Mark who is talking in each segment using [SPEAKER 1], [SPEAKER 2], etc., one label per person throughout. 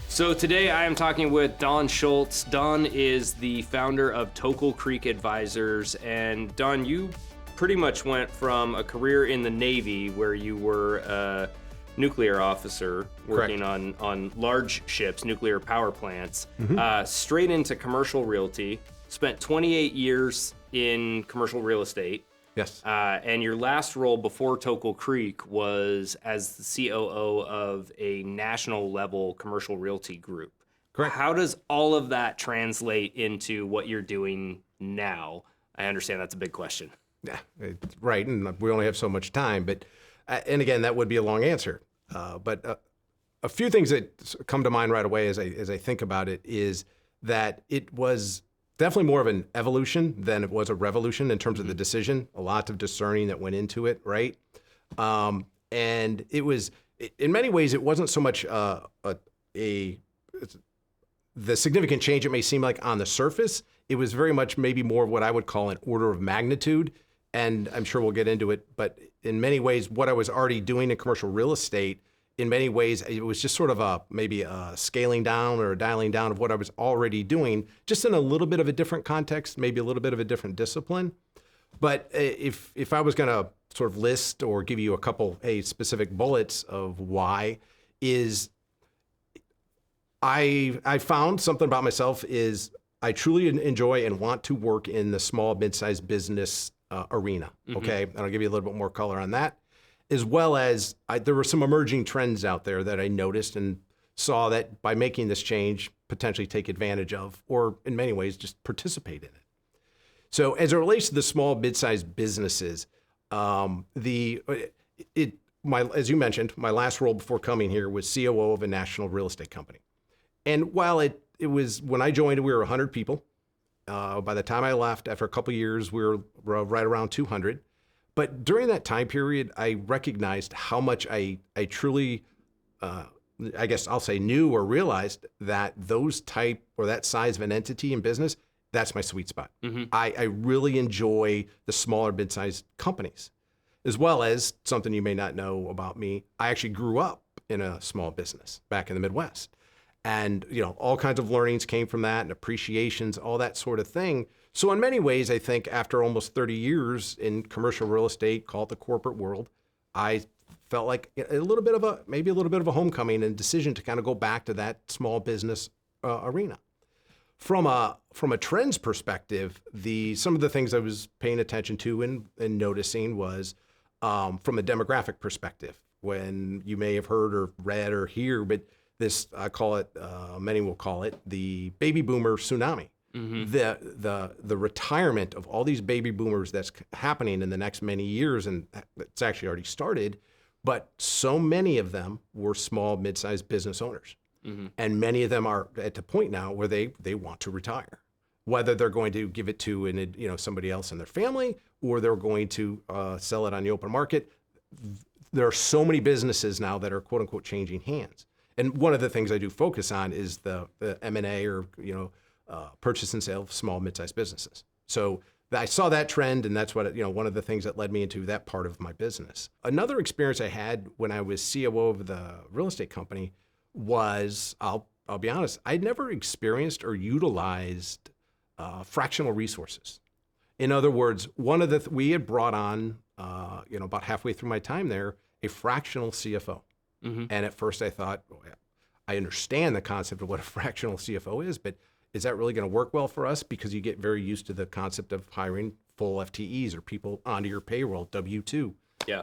[SPEAKER 1] So today I am talking with Don Schulz. Don is the founder of Tokul Creek Advisors. And Don, you pretty much went from a career in the Navy where you were a nuclear officer working on large ships, nuclear power plants, straight into commercial realty, spent 28 years in commercial real estate.
[SPEAKER 2] Yes.
[SPEAKER 1] And your last role before Tokul Creek was as the COO of a national level commercial realty group.
[SPEAKER 2] Correct.
[SPEAKER 1] How does all of that translate into what you're doing now? I understand that's a big question.
[SPEAKER 2] Yeah, right. And we only have so much time, but, and again, that would be a long answer. But a few things that come to mind right away as I think about it is that it was definitely more of an evolution than it was a revolution in terms of the decision. A lot of discerning that went into it, right? And it was, in many ways, it wasn't so much the significant change it may seem like on the surface. It was very much maybe more of what I would call an order of magnitude. And I'm sure we'll get into it. But in many ways, what I was already doing in commercial real estate, in many ways, it was just sort of maybe a scaling down or a dialing down of what I was already doing, just in a little bit of a different context, maybe a little bit of a different discipline. But if I was going to sort of list or give you a couple specific bullets of why, is I found something about myself is I truly enjoy and want to work in the small, mid-sized business arena. Okay, and I'll give you a little bit more color on that. As well as there were some emerging trends out there that I noticed and saw that by making this change, potentially take advantage of, or in many ways, just participate in it. So as it relates to the small, mid-sized businesses, as you mentioned, my last role before coming here was COO of a national real estate company. And while it was, when I joined, we were 100 people. By the time I left, after a couple of years, we were right around 200. But during that time period, I recognized how much I truly, I guess I'll say knew or realized that those type or that size of an entity in business, that's my sweet spot. I really enjoy the smaller mid-sized companies, as well as something you may not know about me. I actually grew up in a small business back in the Midwest. And, all kinds of learnings came from that and appreciations, all that sort of thing. So in many ways, I think after almost 30 years in commercial real estate, call it the corporate world, I felt like maybe a little bit of a homecoming and decision to kind of go back to that small business arena. From a trends perspective, some of the things I was paying attention to and noticing was from a demographic perspective, when you may have heard or read or hear, but this, I call it, many will call it the baby boomer tsunami. The retirement of all these baby boomers that's happening in the next many years, and it's actually already started, but so many of them were small, mid-sized business owners. And many of them are at the point now where they want to retire, whether they're going to give it to somebody else in their family, or they're going to sell it on the open market. There are so many businesses now that are quote unquote changing hands. And one of the things I do focus on is the M&A or purchase and sale of small, mid-sized businesses. So I saw that trend, and that's what one of the things that led me into that part of my business. Another experience I had when I was COO of the real estate company was, I'll be honest, I'd never experienced or utilized fractional resources. In other words, we had brought on, about halfway through my time there, a fractional CFO. And at first I thought, I understand the concept of what a fractional CFO is, but is that really going to work well for us? Because you get very used to the concept of hiring full FTEs or people onto your payroll, W-2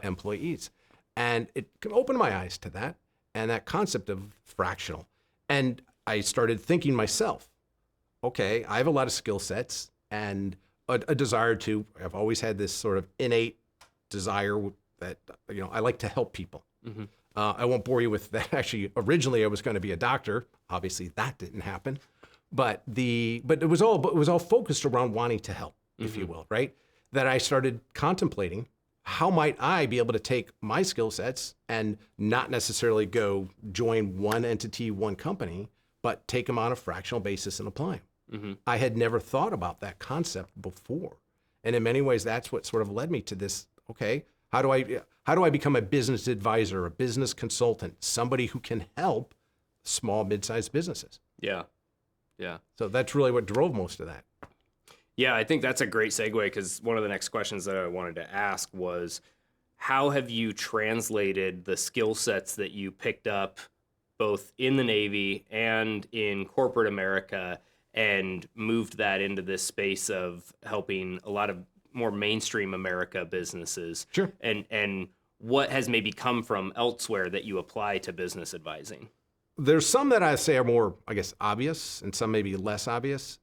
[SPEAKER 2] employees. And it opened my eyes to that and that concept of fractional. And I started thinking myself, okay, I have a lot of skill sets and a desire to, I've always had this sort of innate desire that, I like to help people. I won't bore you with that. Actually, originally I was going to be a doctor. Obviously, that didn't happen. But it was all focused around wanting to help, if you will, right? That I started contemplating how might I be able to take my skill sets and not necessarily go join one entity, one company, but take them on a fractional basis and apply them. I had never thought about that concept before, and in many ways, that's what sort of led me to this. Okay, how do I become a business advisor, a business consultant, somebody who can help small, mid-sized businesses.
[SPEAKER 1] Yeah. Yeah.
[SPEAKER 2] So that's really what drove most of that.
[SPEAKER 1] Yeah, I think that's a great segue, because one of the next questions that I wanted to ask was, how have you translated the skill sets that you picked up both in the Navy and in corporate America and moved that into this space of helping a lot of more mainstream America businesses?
[SPEAKER 2] Sure.
[SPEAKER 1] And what has maybe come from elsewhere that you apply to business advising?
[SPEAKER 2] There's some that I say are more, I guess, obvious, and some maybe less obvious.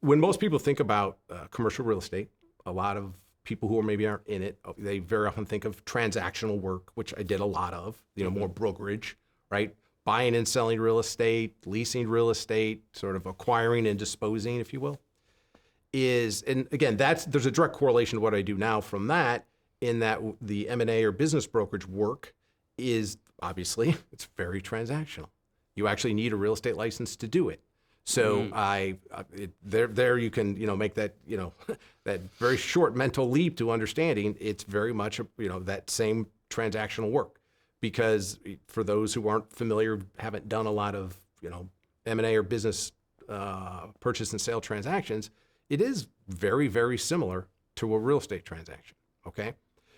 [SPEAKER 2] When most people think about commercial real estate, a lot of people who maybe aren't in it, they very often think of transactional work, which I did a lot of, more brokerage, right? Buying and selling real estate, leasing real estate, sort of acquiring and disposing, if you will. And again, there's a direct correlation to what I do now from that, in that the M&A or business brokerage work is obviously, it's very transactional. You actually need a real estate license to do it. So there you can, make that, that very short mental leap to understanding it's very much, that same transactional work. Because for those who aren't familiar, haven't done a lot of, M&A or business purchase and sale transactions, it is very, very similar to a real estate transaction, okay?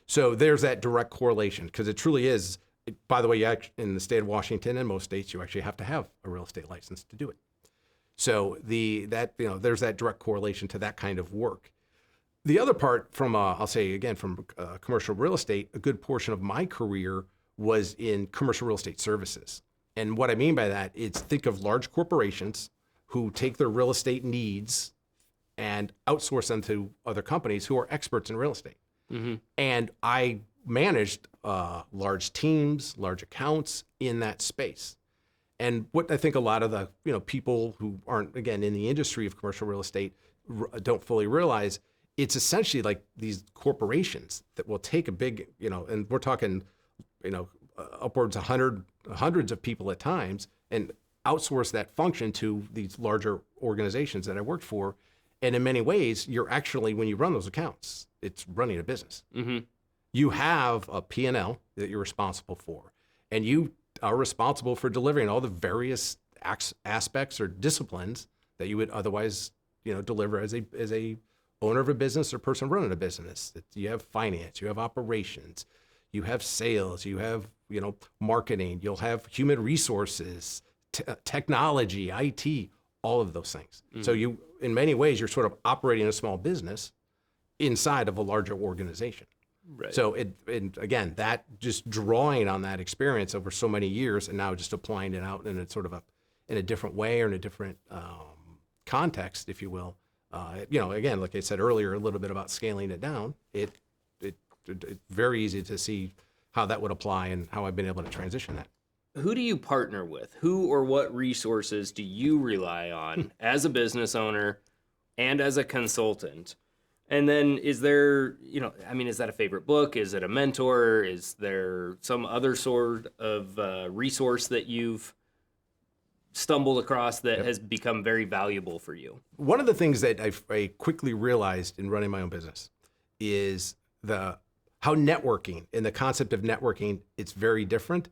[SPEAKER 2] So there's that direct correlation, because it truly is. By the way, in the state of Washington and most states, you actually have to have a real estate license to do it. So there's that direct correlation to that kind of work. The other part from, I'll say again, from commercial real estate, a good portion of my career was in commercial real estate services. And what I mean by that is, think of large corporations who take their real estate needs and outsource them to other companies who are experts in real estate. Mm-hmm. And I managed large teams, large accounts in that space. And what I think a lot of the people who aren't, again, in the industry of commercial real estate don't fully realize, it's essentially like these corporations that will take a big, and we're talking, upwards of hundreds of people at times, and outsource that function to these larger organizations that I worked for. And in many ways, you're actually, when you run those accounts, it's running a business. Mm-hmm. You have a P&L that you're responsible for, and you are responsible for delivering all the various aspects or disciplines that you would otherwise, deliver as a owner of a business or person running a business. You have finance, you have operations, you have sales, you have, marketing, you'll have human resources, technology, IT, all of those things. Mm-hmm. So you, in many ways, you're sort of operating a small business inside of a larger organization. Right. So and again, that just drawing on that experience over so many years, and now just applying it out in a sort of in a different way or in a different context, if you will. Again, like I said earlier, a little bit about scaling it down. It's very easy to see how that would apply and how I've been able to transition that.
[SPEAKER 1] Who do you partner with? Who or what resources do you rely on as a business owner and as a consultant? And then is there, is that a favorite book? Is it a mentor? Is there some other sort of resource that you've stumbled across that has become very valuable for you?
[SPEAKER 2] One of the things that I quickly realized in running my own business is how networking, and the concept of networking, it's very different.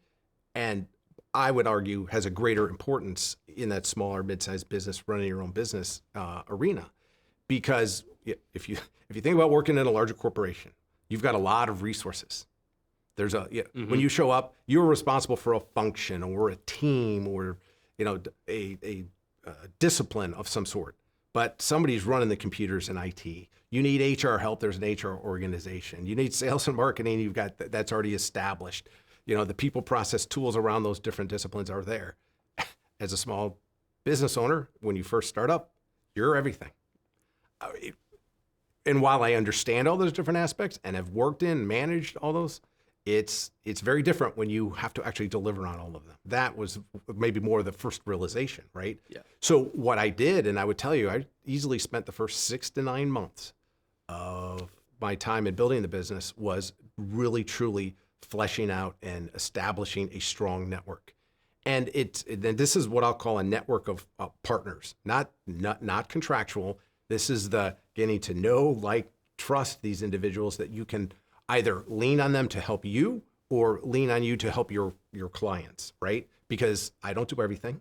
[SPEAKER 2] And I would argue has a greater importance in that smaller, mid-sized business, running your own business arena. Because if you think about working in a larger corporation, you've got a lot of resources. There's when you show up, you're responsible for a function or a team or a discipline of some sort. But somebody's running the computers in IT. You need HR help. There's an HR organization. You need sales and marketing. You've got that's already established. The people, process, tools around those different disciplines are there. As a small business owner, when you first start up, you're everything. And while I understand all those different aspects and have worked in, managed all those, it's very different when you have to actually deliver on all of them. That was maybe more of the first realization, right? Yeah. So what I did, and I would tell you, I easily spent the first 6 to 9 months of my time in building the business was really, truly fleshing out and establishing a strong network. And this is what I'll call a network of partners, not contractual. This is the getting to know, like, trust these individuals that you can either lean on them to help you or lean on you to help your clients, right? because I don't do everything.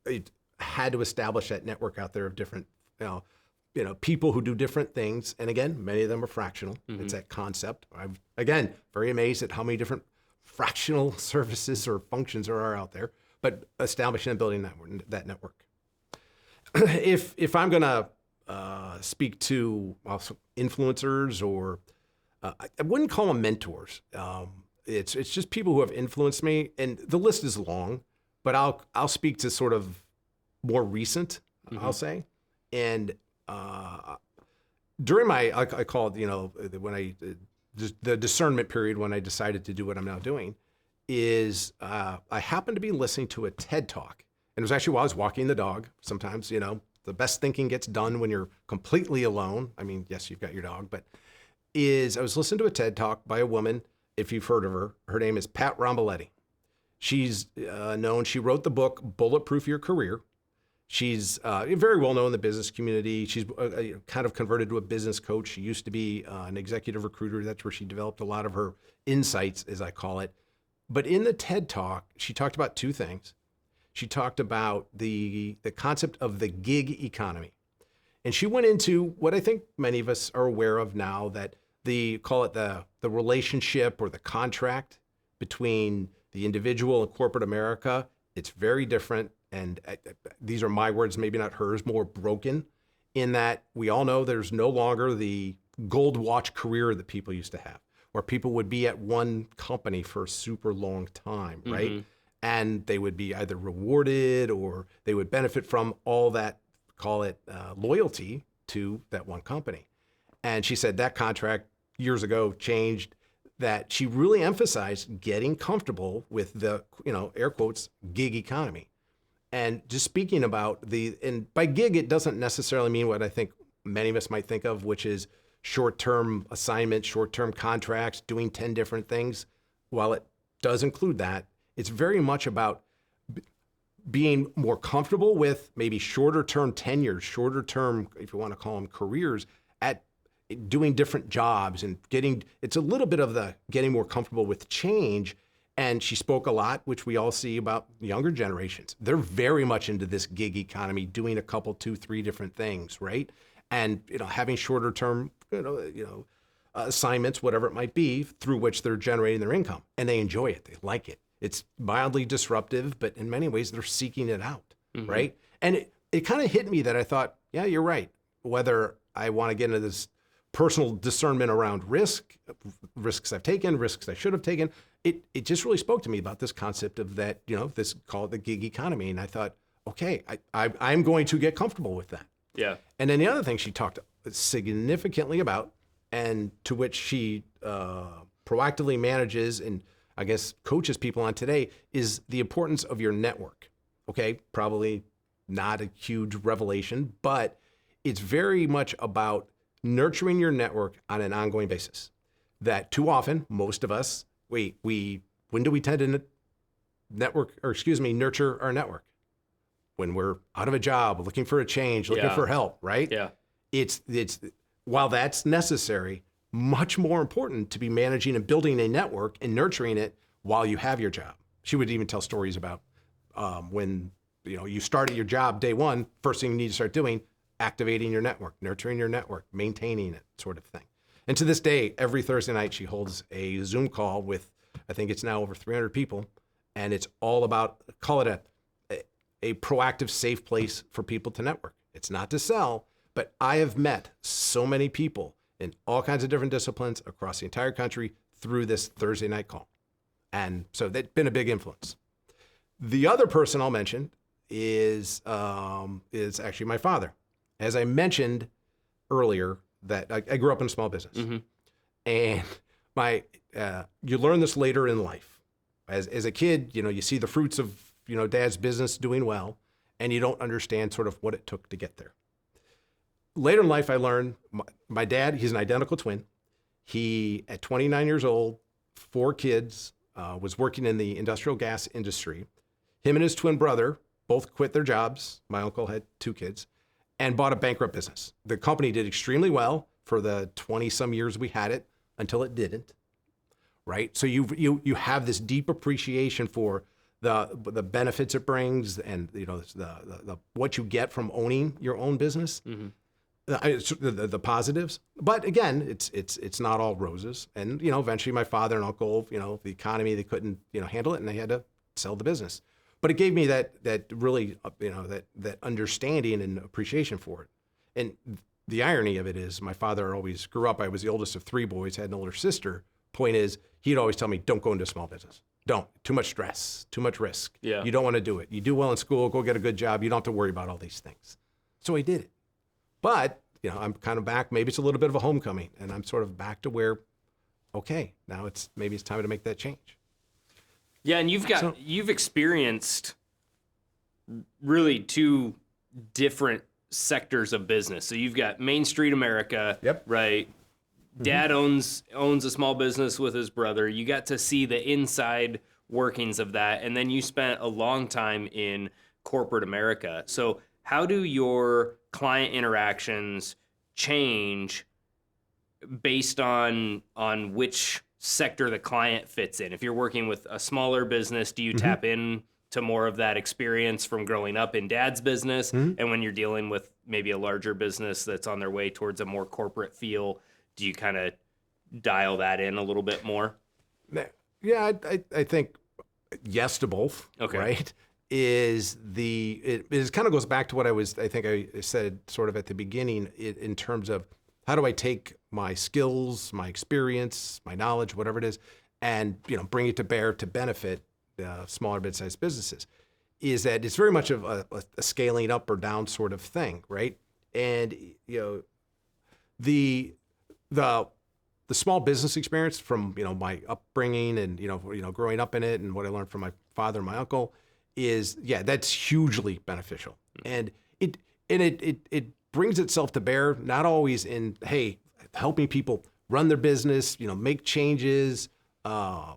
[SPEAKER 2] It had to establish that network out there of different, people who do different things. And again, many of them are fractional. It's that concept. I'm, again, very amazed at how many different fractional services or functions there are out there, but establishing and building that network. If I'm going to speak to also influencers, or I wouldn't call them mentors. It's just people who have influenced me, and the list is long, but I'll speak to sort of more recent, I'll say. And during my, I call it, when the discernment period when I decided to do what I'm now doing, is I happened to be listening to a TED Talk. And it was actually while I was walking the dog. Sometimes, the best thinking gets done when you're completely alone. I mean, yes, you've got your dog, but I was listening to a TED Talk by a woman, if you've heard of her. Her name is Pat Romboletti. She's she wrote the book, Bulletproof Your Career. She's very well known in the business community. She's kind of converted to a business coach. She used to be an executive recruiter. That's where she developed a lot of her insights, as I call it. But in the TED Talk, she talked about two things. She talked about the concept of the gig economy. And she went into what I think many of us are aware of now, that call it the relationship or the contract between the individual and corporate America. It's very different. And these are my words, maybe not hers, more broken, in that we all know there's no longer the gold watch career that people used to have, where people would be at one company for a super long time, right? And they would be either rewarded or they would benefit from all that, call it loyalty to that one company. And she said that contract years ago changed, that she really emphasized getting comfortable with the, air quotes, gig economy. And just speaking about and by gig, it doesn't necessarily mean what I think many of us might think of, which is short-term assignments, short-term contracts, doing 10 different things. While it does include that, it's very much about being more comfortable with maybe shorter-term tenures, shorter-term, if you want to call them careers, at doing different jobs and it's a little bit of the getting more comfortable with change. And she spoke a lot, which we all see about younger generations. They're very much into this gig economy, doing a couple, 2, 3 different things, right? And having shorter term, assignments, whatever it might be, through which they're generating their income, and they enjoy it. They like it. It's mildly disruptive, but in many ways they're seeking it out, right? And it kind of hit me that I thought, yeah, you're right. Whether I want to get into this personal discernment around risks I've taken, risks I should have taken, it just really spoke to me about this concept of that, this, call it the gig economy. And I thought, okay, I'm going to get comfortable with that.
[SPEAKER 1] Yeah.
[SPEAKER 2] And then the other thing she talked significantly about, and to which she proactively manages and I guess coaches people on today, is the importance of your network. Okay, probably not a huge revelation, but it's very much about nurturing your network on an ongoing basis. That too often, most of us, when do we tend to nurture our network? When we're out of a job, looking for a change, looking for help, right?
[SPEAKER 1] Yeah.
[SPEAKER 2] It's while that's necessary, much more important to be managing and building a network and nurturing it while you have your job. She would even tell stories about when you started your job day one, first thing you need to start doing, activating your network, nurturing your network, maintaining it, sort of thing. And to this day, every Thursday night, she holds a Zoom call with, I think it's now over 300 people, and it's all about, call it a proactive, safe place for people to network. It's not to sell, but I have met so many people in all kinds of different disciplines across the entire country through this Thursday night call. And so that's been a big influence. The other person I'll mention is actually my father. As I mentioned earlier, that I grew up in a small business. And you learn this later in life. As a kid, you see the fruits of, dad's business doing well, and you don't understand sort of what it took to get there. Later in life, I learned my dad, he's an identical twin. He, at 29 years old, 4 kids, was working in the industrial gas industry. Him and his twin brother both quit their jobs. My uncle had 2 kids and bought a bankrupt business. The company did extremely well for the 20 some years we had it until it didn't, right? So you have this deep appreciation for the benefits it brings, and the what you get from owning your own business. The positives, but again, it's not all roses. And eventually, my father and uncle, the economy, they couldn't handle it, and they had to sell the business. But it gave me that really that understanding and appreciation for it. And the irony of it is, my father always grew up. I was the oldest of 3 boys, had an older sister. Point is, he'd always tell me, "Don't go into small business. Don't. Too much stress, too much risk.
[SPEAKER 1] Yeah.
[SPEAKER 2] You don't want to do it. You do well in school, go get a good job. You don't have to worry about all these things." So I did it. But, I'm kind of back. Maybe it's a little bit of a homecoming, and I'm sort of back to where, okay, now maybe it's time to make that change.
[SPEAKER 1] Yeah, and you've experienced really 2 different sectors of business. So you've got Main Street America,
[SPEAKER 2] Yep.
[SPEAKER 1] right? Dad owns a small business with his brother. You got to see the inside workings of that, and then you spent a long time in corporate America. So how do your client interactions change based on which sector the client fits in? If you're working with a smaller business, do you tap in to more of that experience from growing up in Dad's business? And when you're dealing with maybe a larger business that's on their way towards a more corporate feel, do you kind of dial that in a little bit more?
[SPEAKER 2] Yeah, I think yes to both.
[SPEAKER 1] Okay.
[SPEAKER 2] Right? It kind of goes back to what I think I said sort of at the beginning in terms of how do I take my skills, my experience, my knowledge, whatever it is, and bring it to bear to benefit smaller mid-sized businesses. Is that it's very much of a scaling up or down sort of thing, right? And the small business experience from my upbringing and growing up in it and what I learned from my father and my uncle is that's hugely beneficial. And it brings itself to bear not always in helping people run their business, make changes, do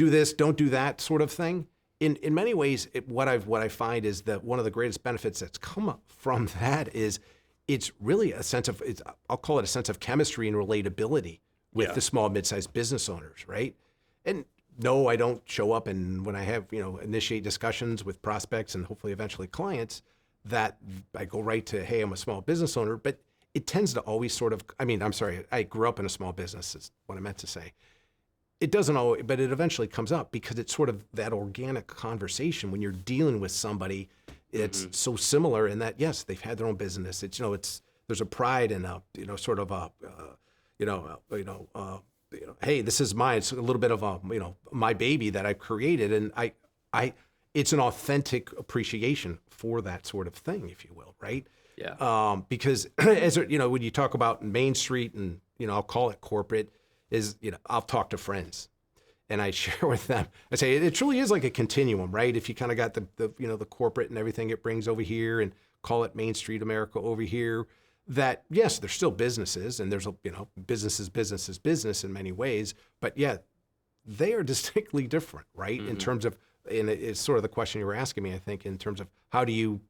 [SPEAKER 2] this, don't do that sort of thing. In many ways, what I find is that one of the greatest benefits that's come up from that is it's really a sense of I'll call it a sense of chemistry and relatability with the small mid-sized business owners, right? And no, I don't show up and when I have initiate discussions with prospects and hopefully eventually clients that I go right to, hey, I'm a small business owner, but it tends to always sort of I grew up in a small business is what I meant to say. It doesn't always, but it eventually comes up because it's sort of that organic conversation when you're dealing with somebody. It's so similar in that, yes, they've had their own business. It's, there's a pride and sort of hey, this is mine. It's a little bit of my baby that I've created. And it's an authentic appreciation for that sort of thing, if you will. Right.
[SPEAKER 1] Yeah.
[SPEAKER 2] Because when you talk about Main Street and, I'll call it corporate, I'll talk to friends and I share with them. I say it truly is like a continuum, right? If you kind of got the corporate and everything it brings over here and call it Main Street America over here, that yes, they're still businesses and there's business in many ways, but they are distinctly different, right? In terms of, and it's sort of the question you were asking me, I think, in terms of how do you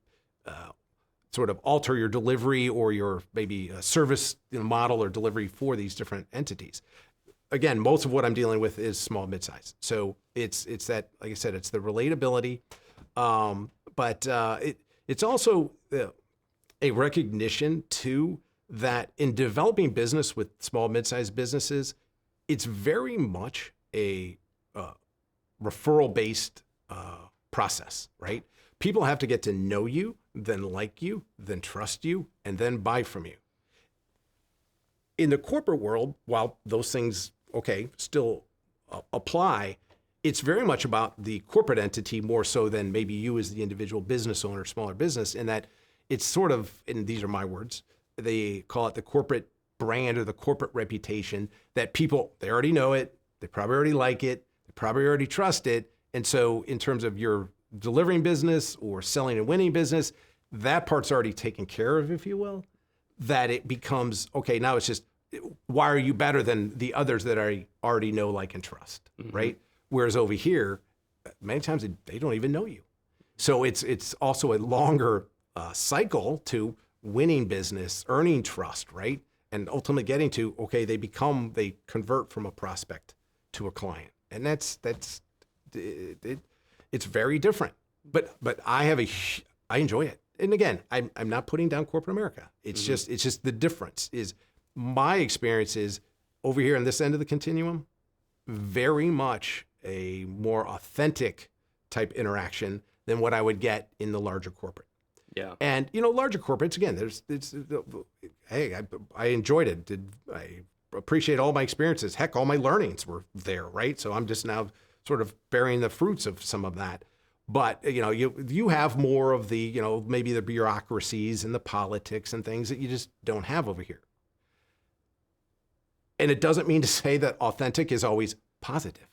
[SPEAKER 2] sort of alter your delivery or your maybe service model or delivery for these different entities. Again, most of what I'm dealing with is small, mid-size. So it's that, like I said, it's the relatability, but it's also a recognition too that in developing business with small, mid-sized businesses, it's very much a referral-based process, right? People have to get to know you, then like you, then trust you, and then buy from you. In the corporate world, while those things, still apply, it's very much about the corporate entity more so than maybe you as the individual business owner, smaller business, in that it's sort of, and these are my words, they call it the corporate brand or the corporate reputation that people, they already know it, they probably already like it, they probably already trust it. And so in terms of your delivering business or selling and winning business, that part's already taken care of, if you will, that it becomes, now it's just, why are you better than the others that I already know, like, and trust, right? Whereas over here, many times they don't even know you. So it's also a longer cycle to winning business, earning trust, right? And ultimately getting to, they convert from a prospect to a client. And that's it's very different. But I enjoy it. And again, I'm not putting down corporate America. It's just the difference is my experience is over here on this end of the continuum, very much a more authentic type interaction than what I would get in the larger corporate.
[SPEAKER 1] Yeah.
[SPEAKER 2] And, larger corporates, again, hey, I enjoyed it. I appreciate all my experiences. Heck, all my learnings were there, right? So I'm just now sort of bearing the fruits of some of that. But, you have more of the, maybe the bureaucracies and the politics and things that you just don't have over here. And it doesn't mean to say that authentic is always positive.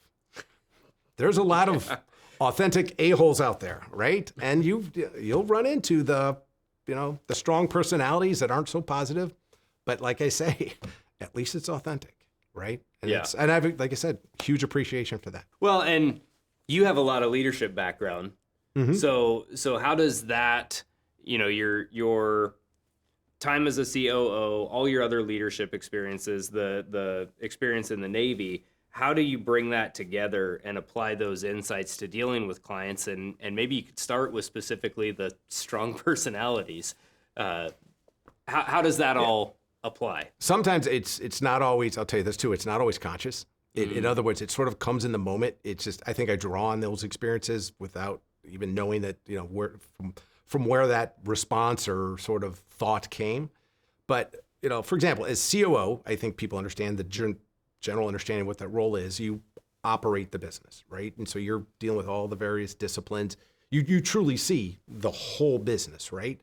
[SPEAKER 2] There's a lot of authentic a-holes out there, right? And you'll run into the strong personalities that aren't so positive. But like I say, at least it's authentic, right? And and I've, like I said, huge appreciation for that.
[SPEAKER 1] Well, and you have a lot of leadership background. Mm-hmm. So how does that, your time as a COO, all your other leadership experiences, the experience in the Navy, how do you bring that together and apply those insights to dealing with clients? And maybe you could start with specifically the strong personalities. How does that all apply?
[SPEAKER 2] Sometimes it's not always, I'll tell you this too, it's not always conscious. In other words, it sort of comes in the moment. It's just, I think I draw on those experiences without even knowing that, where from where that response or sort of thought came. But, for example, as COO, I think people understand the general understanding of what that role is. You operate the business, right? And so you're dealing with all the various disciplines. You truly see the whole business, right?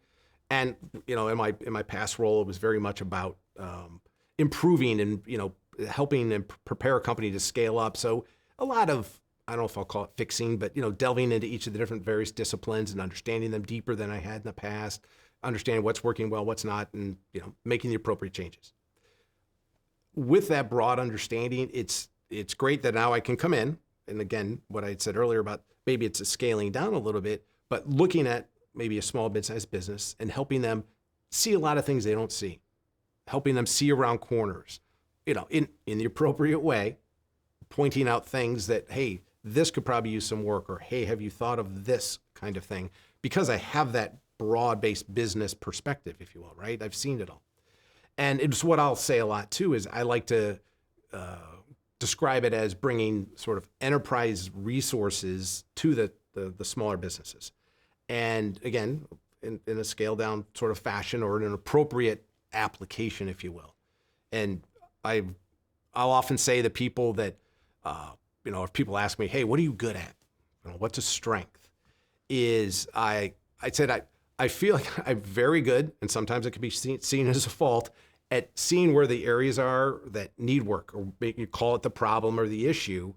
[SPEAKER 2] And, in my past role, it was very much about improving and, helping and prepare a company to scale up. So a lot of, I don't know if I'll call it fixing, but, delving into each of the different various disciplines and understanding them deeper than I had in the past, understanding what's working well, what's not, and, making the appropriate changes. With that broad understanding, it's great that now I can come in, and again, what I had said earlier about maybe it's a scaling down a little bit, but looking at maybe a small, mid-sized business and helping them see a lot of things they don't see, helping them see around corners, in the appropriate way, pointing out things that, hey, this could probably use some work, or, hey, have you thought of this kind of thing? Because I have that broad-based business perspective, if you will, right? I've seen it all. And it's what I'll say a lot too, is I like to describe it as bringing sort of enterprise resources to the smaller businesses. And again, in a scaled down sort of fashion, or in an appropriate application, if you will. And I'll often say to people that, if people ask me, hey, what are you good at? What's a strength? Is I said, I feel like I'm very good, and sometimes it can be seen as a fault, at seeing where the areas are that need work, or you call it the problem or the issue,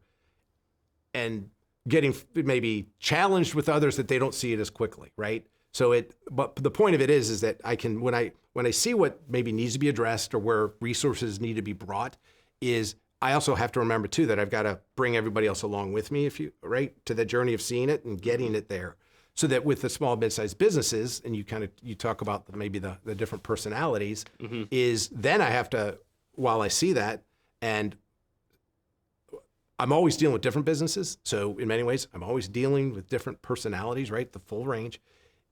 [SPEAKER 2] and getting maybe challenged with others that they don't see it as quickly, right? But the point of it is that I can, when I see what maybe needs to be addressed or where resources need to be brought, is I also have to remember too that I've got to bring everybody else along with me, to the journey of seeing it and getting it there. So that with the small, mid-sized businesses, and you talk about maybe the different personalities, is then I have to, while I see that, and I'm always dealing with different businesses. So in many ways, I'm always dealing with different personalities, right? The full range.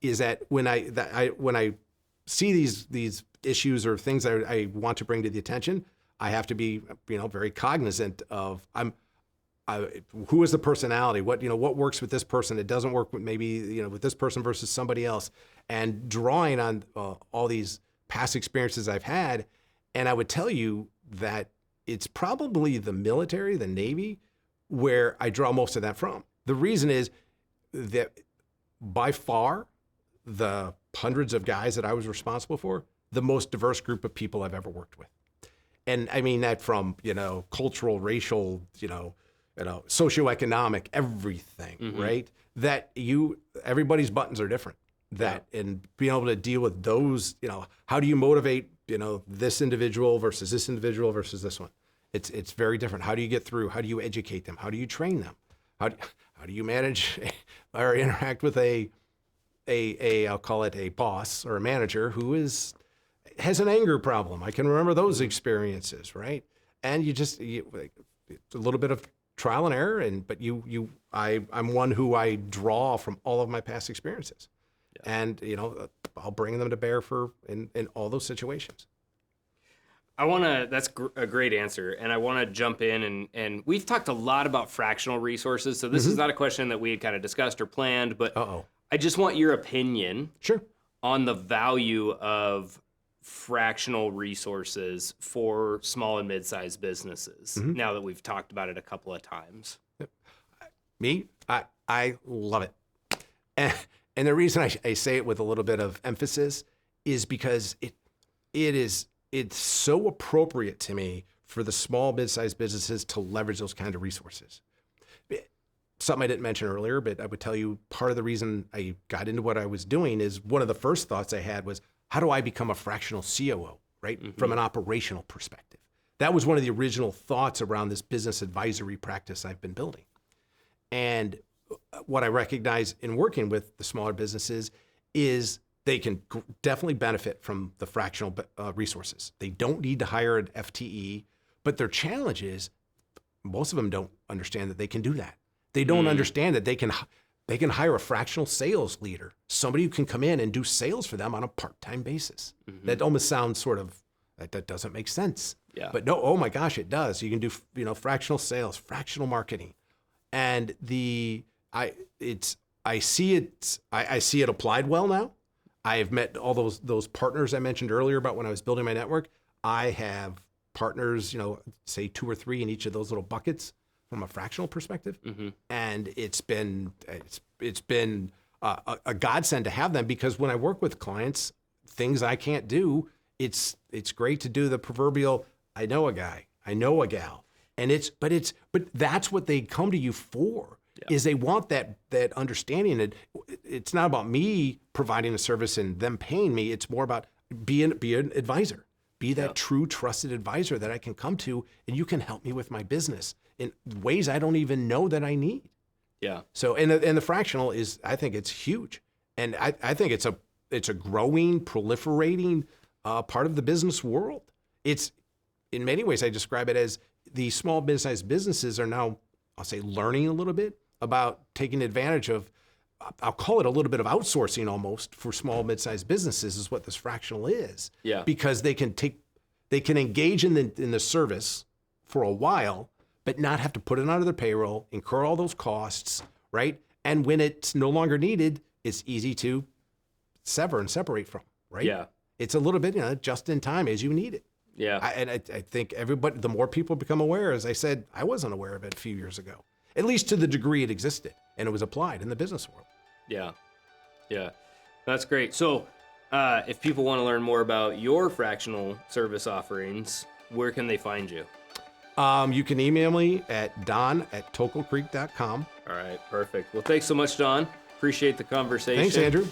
[SPEAKER 2] Is that when I see these issues or things that I want to bring to the attention, I have to be, very cognizant of who is the personality, what works with this person, it doesn't work with maybe, with this person versus somebody else, and drawing on all these past experiences I've had. And I would tell you that it's probably the military, the Navy, where I draw most of that from. The reason is that by far, the hundreds of guys that I was responsible for, the most diverse group of people I've ever worked with. And I mean that from, cultural, racial, socioeconomic, everything, right? That everybody's buttons are different. And being able to deal with those, how do you motivate, this individual versus this individual versus this one? It's very different. How do you get through? How do you educate them? How do you train them? How do you manage or interact with I'll call it a boss or a manager who has an anger problem? I can remember those experiences, right? And it's a little bit of trial and error. But I'm one who I draw from all of my past experiences, and I'll bring them to bear in all those situations.
[SPEAKER 1] That's a great answer. And I want to jump in and we've talked a lot about fractional resources. So this is not a question that we had kind of discussed or planned, but I just want your opinion on the value of fractional resources for small and mid-sized businesses now that we've talked about it a couple of times.
[SPEAKER 2] I love it. And the reason I say it with a little bit of emphasis is because it's so appropriate to me for the small, mid-sized businesses to leverage those kind of resources. Something I didn't mention earlier, but I would tell you part of the reason I got into what I was doing is one of the first thoughts I had was, how do I become a fractional COO, right? From an operational perspective. That was one of the original thoughts around this business advisory practice I've been building. And what I recognize in working with the smaller businesses is they can definitely benefit from the fractional resources. They don't need to hire an FTE, but their challenge is most of them don't understand that they can do that. They don't understand that they can hire a fractional sales leader, somebody who can come in and do sales for them on a part-time basis. That almost sounds that doesn't make sense.
[SPEAKER 1] Yeah.
[SPEAKER 2] But no, oh my gosh, it does. You can do fractional sales, fractional marketing, and I see it applied well now. I have met all those partners I mentioned earlier about when I was building my network. I have partners, say 2 or 3 in each of those little buckets from a fractional perspective, and it's been a godsend to have them, because when I work with clients, things I can't do, it's great to do the proverbial I know a guy, I know a gal, but that's what they come to you for. Is they want that understanding. It's not about me providing a service and them paying me. It's more about be an advisor, be that true trusted advisor that I can come to, and you can help me with my business in ways I don't even know that I need.
[SPEAKER 1] Yeah.
[SPEAKER 2] So and the fractional is, I think it's huge, and I think it's a growing, proliferating part of the business world. It's in many ways I describe it as the small businesses are now, I'll say, learning a little bit about taking advantage of, I'll call it a little bit of outsourcing almost for small, mid-sized businesses is what this fractional is.
[SPEAKER 1] Yeah.
[SPEAKER 2] Because they can engage in the service for a while, but not have to put it onto their payroll, incur all those costs, right? And when it's no longer needed, it's easy to sever and separate from, right?
[SPEAKER 1] Yeah.
[SPEAKER 2] It's a little bit, just in time as you need it.
[SPEAKER 1] Yeah.
[SPEAKER 2] I think everybody, the more people become aware, as I said, I wasn't aware of it a few years ago, at least to the degree it existed and it was applied in the business world.
[SPEAKER 1] Yeah. Yeah. That's great. So if people want to learn more about your fractional service offerings, where can they find you?
[SPEAKER 2] You can email me at don@tokulcreek.com.
[SPEAKER 1] All right. Perfect. Well, thanks so much, Don. Appreciate the conversation.
[SPEAKER 2] Thanks, Andrew.